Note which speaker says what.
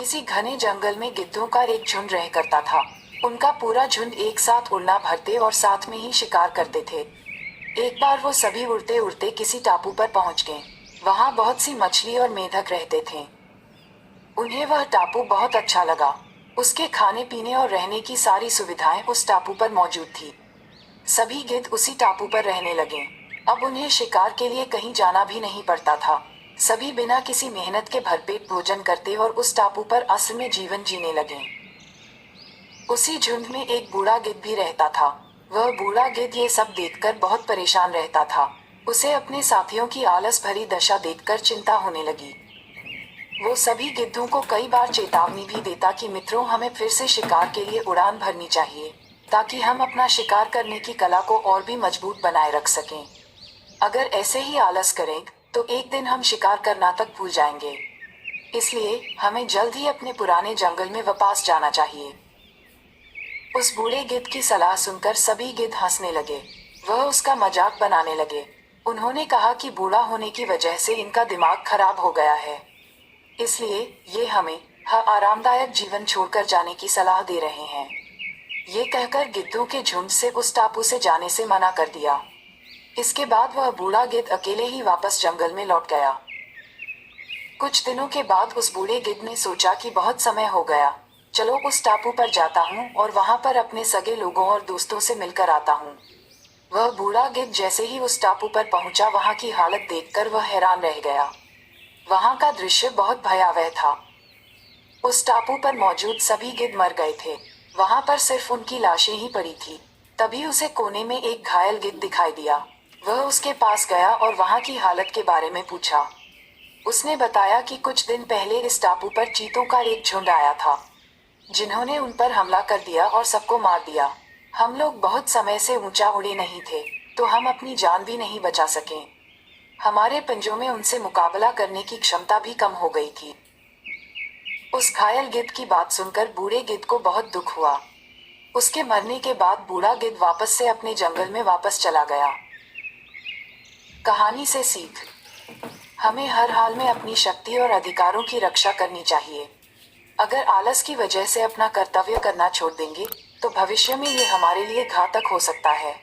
Speaker 1: किसी घने जंगल में गिद्धों का एक झुंड रह करता था। उनका पूरा झुंड एक साथ उड़ना भरते और साथ में ही शिकार करते थे। एक बार वो सभी उड़ते उड़ते किसी टापू पर पहुंच गए। वहां बहुत सी मछली और मेढक रहते थे। उन्हें वह टापू बहुत अच्छा लगा। उसके खाने पीने और रहने की सारी सुविधाएं उस टापू पर मौजूद थी। सभी गिद्ध उसी टापू पर रहने लगे। अब उन्हें शिकार के लिए कहीं जाना भी नहीं पड़ता था। सभी बिना किसी मेहनत के भरपेट भोजन करते और उस टापू पर असल में जीवन जीने लगे। उसी झुंड में एक बूढ़ा गिद्ध भी रहता था। वह बूढ़ा गिद्ध ये सब देखकर बहुत परेशान रहता था। उसे अपने साथियों की आलस भरी दशा देखकर चिंता होने लगी। वो सभी गिद्धों को कई बार चेतावनी भी देता कि मित्रों, हमें फिर से शिकार के लिए उड़ान भरनी चाहिए, ताकि हम अपना शिकार करने की कला को और भी मजबूत बनाए रख सकें। अगर ऐसे ही आलस करें तो एक दिन हम शिकार करना तक भूल जाएंगे। इसलिए हमें जल्द ही अपने पुराने जंगल में वापस जाना चाहिए। उस बूढ़े गिद्ध की सलाह सुनकर सभी गिद्ध हंसने लगे। वह उसका मजाक बनाने लगे। उन्होंने कहा कि बूढ़ा होने की वजह से इनका दिमाग खराब हो गया है, इसलिए ये हमें आरामदायक जीवन छोड़कर जाने की सलाह दे रहे हैं। ये कहकर गिद्धों के झुंड से उस टापू से जाने से मना कर दिया। इसके बाद वह बूढ़ा गिद्ध अकेले ही वापस जंगल में लौट गया। कुछ दिनों के बाद उस बूढ़े गिद्ध ने सोचा कि बहुत समय हो गया, चलो उस टापू पर जाता हूँ और वहां पर अपने सगे लोगों और दोस्तों से मिलकर आता हूँ। वह बूढ़ा गिद्ध जैसे ही उस टापू पर पहुंचा, वहां की हालत देखकर वह हैरान रह गया। वहां का दृश्य बहुत भयावह था। उस टापू पर मौजूद सभी गिद्ध मर गए थे। वहां पर सिर्फ उनकी लाशें ही पड़ी थी। तभी उसे कोने में एक घायल गिद्ध दिखाई दिया। वह उसके पास गया और वहां की हालत के बारे में पूछा। उसने बताया कि कुछ दिन पहले इस टापू पर चीतों का एक झुंड आया था, जिन्होंने उन पर हमला कर दिया और सबको मार दिया। हम लोग बहुत समय से ऊंचा उड़े नहीं थे, तो हम अपनी जान भी नहीं बचा सके। हमारे पंजों में उनसे मुकाबला करने की क्षमता भी कम हो गई थी। उस घायल गिद्ध की बात सुनकर बूढ़े गिद्ध को बहुत दुख हुआ। उसके मरने के बाद बूढ़ा गिद्ध वापस से अपने जंगल में वापस चला गया। कहानी से सीख: हमें हर हाल में अपनी शक्ति और अधिकारों की रक्षा करनी चाहिए। अगर आलस की वजह से अपना कर्तव्य करना छोड़ देंगे तो भविष्य में ये हमारे लिए घातक हो सकता है।